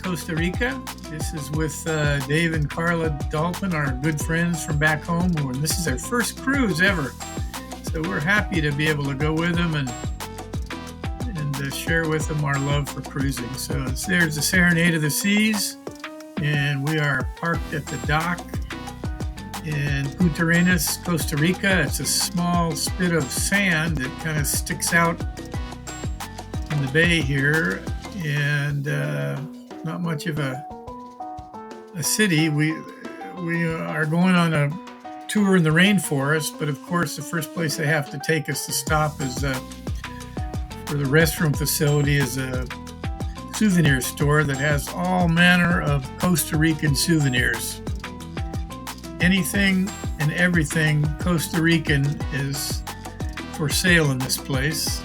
Costa Rica. This is with Dave and Carla Dalton, our good friends from back home. And this is their first cruise ever. So we're happy to be able to go with them and share with them our love for cruising. So there's the Serenade of the Seas, and we are parked at the dock in Puntarenas, Costa Rica. It's a small spit of sand that kind of sticks out in the bay here, and not much of a city. We are going on a tour in the rainforest, but of course the first place they have to take us to stop is for the restroom facility is a souvenir store that has all manner of Costa Rican souvenirs. Anything and everything Costa Rican is for sale in this place.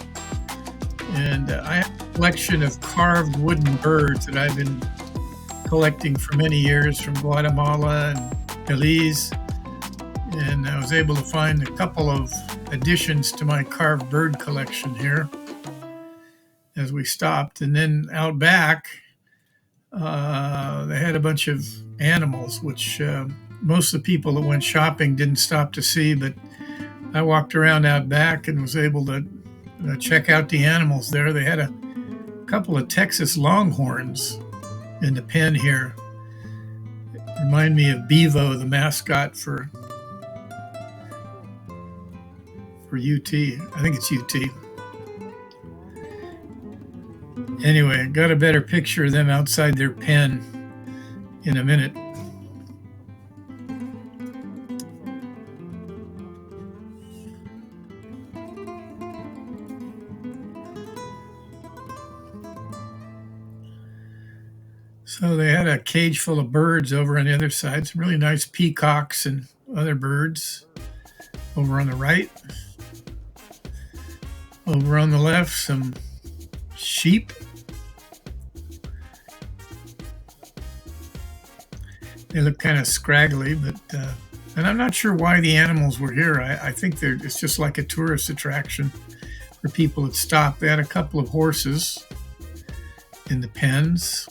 And I have a collection of carved wooden birds that I've been collecting for many years from Guatemala and Belize. And I was able to find a couple of additions to my carved bird collection here as we stopped. And then out back, they had a bunch of animals, which most of the people that went shopping didn't stop to see, but I walked around out back and was able to check out the animals there. They had a couple of Texas Longhorns in the pen here. Remind me of Bevo, the mascot for UT. I think it's UT. Anyway, I got a better picture of them outside their pen in a minute. So they had a cage full of birds over on the other side, some really nice peacocks and other birds over on the right. Over on the left, some sheep. They look kind of scraggly, but and I'm not sure why the animals were here. I think it's just like a tourist attraction for people that stop. They had a couple of horses in the pens.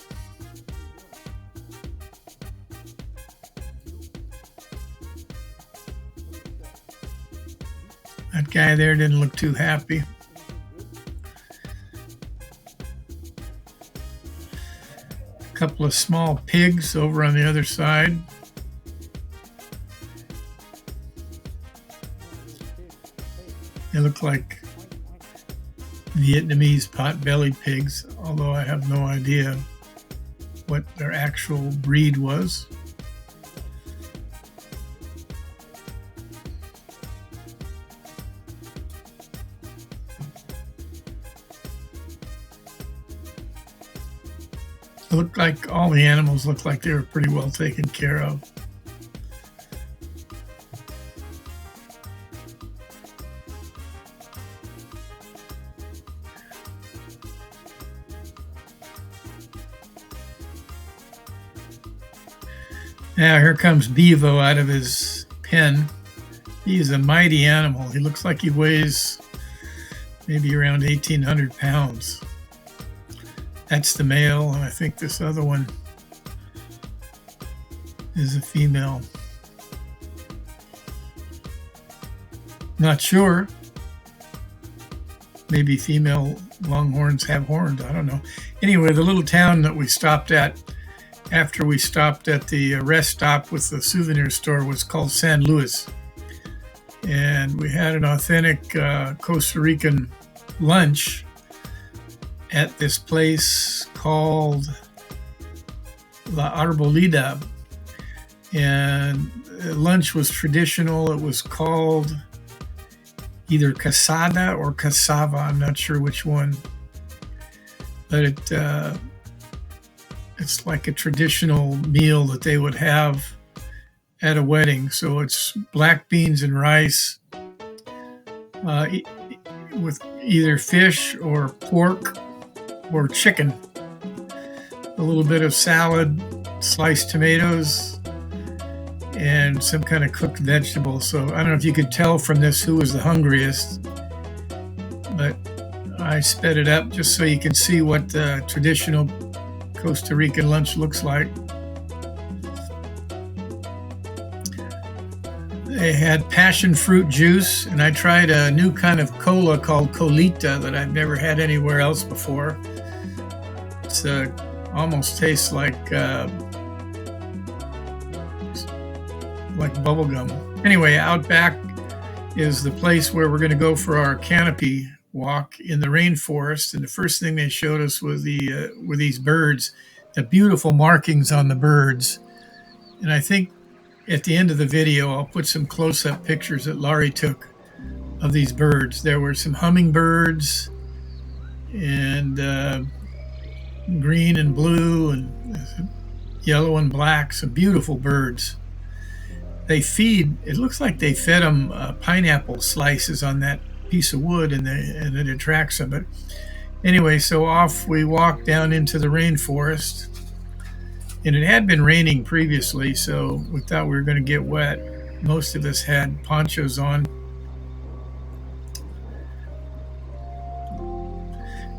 That guy there didn't look too happy. A couple of small pigs over on the other side. They look like Vietnamese pot-bellied pigs, although I have no idea what their actual breed was. It looked like all the animals looked like they were pretty well taken care of. Now here comes Bevo out of his pen. He's a mighty animal. He looks like he weighs maybe around 1,800 pounds. That's the male, and I think this other one is a female. Not sure. Maybe female longhorns have horns. I don't know. Anyway, the little town that we stopped at after we stopped at the rest stop with the souvenir store was called San Luis. And we had an authentic Costa Rican lunch at this place called La Arboleda. And lunch was traditional. It was called either casada or cassava. I'm not sure which one. But it's like a traditional meal that they would have at a wedding. So it's black beans and rice with either fish or pork or chicken, a little bit of salad, sliced tomatoes, and some kind of cooked vegetable. So I don't know if you could tell from this who was the hungriest, but I sped it up just so you can see what the traditional Costa Rican lunch looks like. They had passion fruit juice, and I tried a new kind of cola called Colita that I've never had anywhere else before. It's almost tastes like bubble gum. Anyway, out back is the place where we're going to go for our canopy walk in the rainforest. And the first thing they showed us was were these birds, the beautiful markings on the birds. And I think at the end of the video, I'll put some close-up pictures that Laurie took of these birds. There were some hummingbirds and green and blue and yellow and black, some beautiful birds. It looks like they fed them pineapple slices on that piece of wood, and it attracts them. But anyway, so off we walked down into the rainforest, and it had been raining previously, so we thought we were going to get wet. Most of us had ponchos on.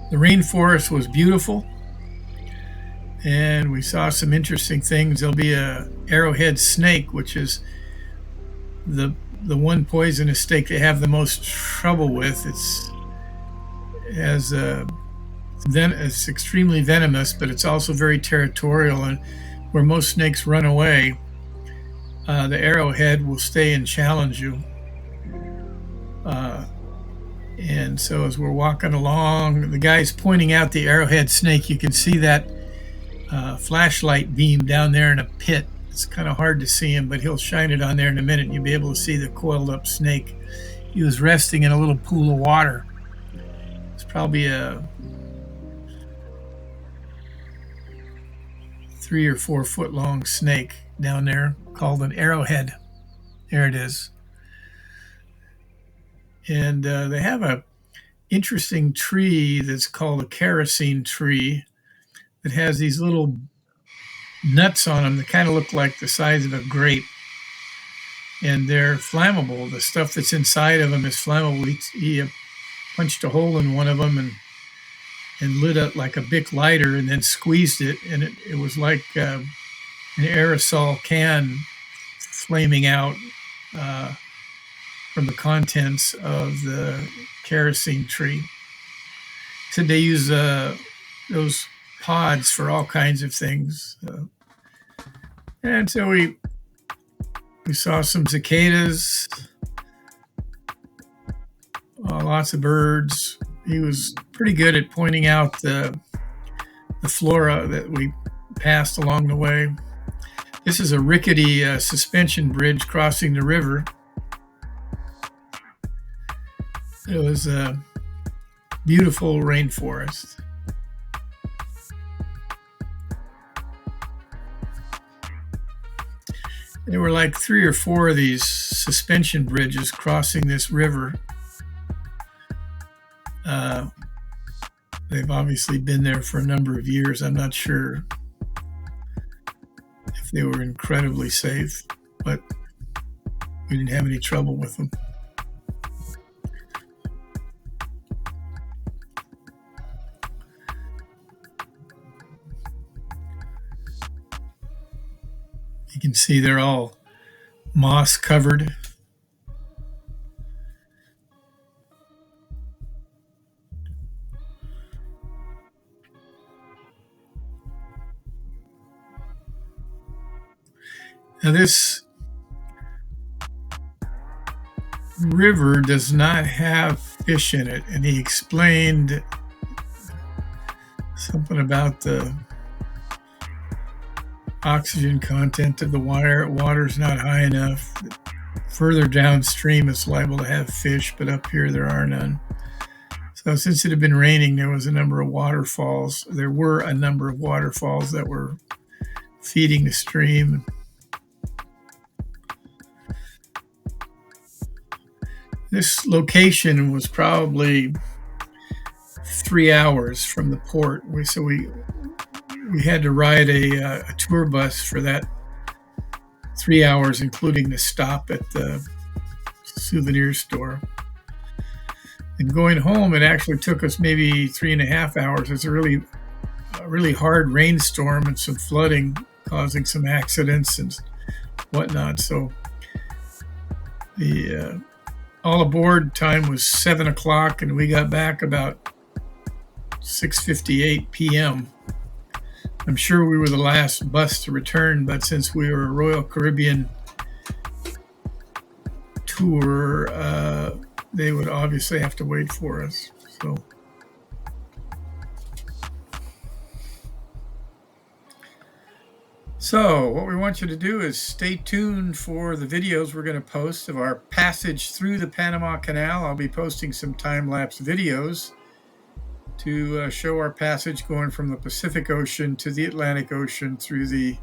The rainforest was beautiful, and we saw some interesting things. There'll be a arrowhead snake, which is the one poisonous snake they have the most trouble with. It's extremely venomous, but it's also very territorial, and where most snakes run away, the arrowhead will stay and challenge you. And so as we're walking along, the guy's pointing out the arrowhead snake. You can see that flashlight beam down there in a pit. It's kind of hard to see him, but he'll shine it on there in a minute, and you'll be able to see the coiled up snake. He was resting in a little pool of water. It's probably a 3 or 4 foot long snake down there called an arrowhead. There it is. And they have a interesting tree that's called a kerosene tree that has these little nuts on them that kind of look like the size of a grape, and they're flammable. The stuff that's inside of them is flammable. He punched a hole in one of them and lit it like a Bic lighter, and then squeezed it, and it was like an aerosol can flaming out from the contents of the kerosene tree. Said they use those pods for all kinds of things. And so we saw some cicadas, lots of birds. He was pretty good at pointing out the flora that we passed along the way. This is a rickety suspension bridge crossing the river. It was a beautiful rainforest. There were like 3 or 4 of these suspension bridges crossing this river. They've obviously been there for a number of years. I'm not sure if they were incredibly safe, but we didn't have any trouble with them. You can see they're all moss covered. Now this river does not have fish in it, and he explained something about the oxygen content of the water's not high enough. Further downstream it's liable to have fish, but up here there are none. So since it had been raining, there were a number of waterfalls that were feeding the stream. This location was probably 3 hours from the port. So we had to ride a tour bus for that 3 hours, including the stop at the souvenir store. And going home, it actually took us maybe 3.5 hours. It's a really a really hard rainstorm and some flooding, causing some accidents and whatnot. So the all aboard time was 7 o'clock, and we got back about 6:58 p.m. I'm sure we were the last bus to return, but since we were a Royal Caribbean tour, they would obviously have to wait for us. So what we want you to do is stay tuned for the videos we're going to post of our passage through the Panama Canal. I'll be posting some time-lapse videos to show our passage going from the Pacific Ocean to the Atlantic Ocean through the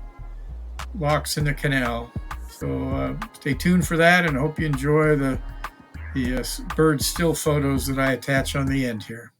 locks in the canal. So stay tuned for that, and I hope you enjoy the bird still photos that I attach on the end here.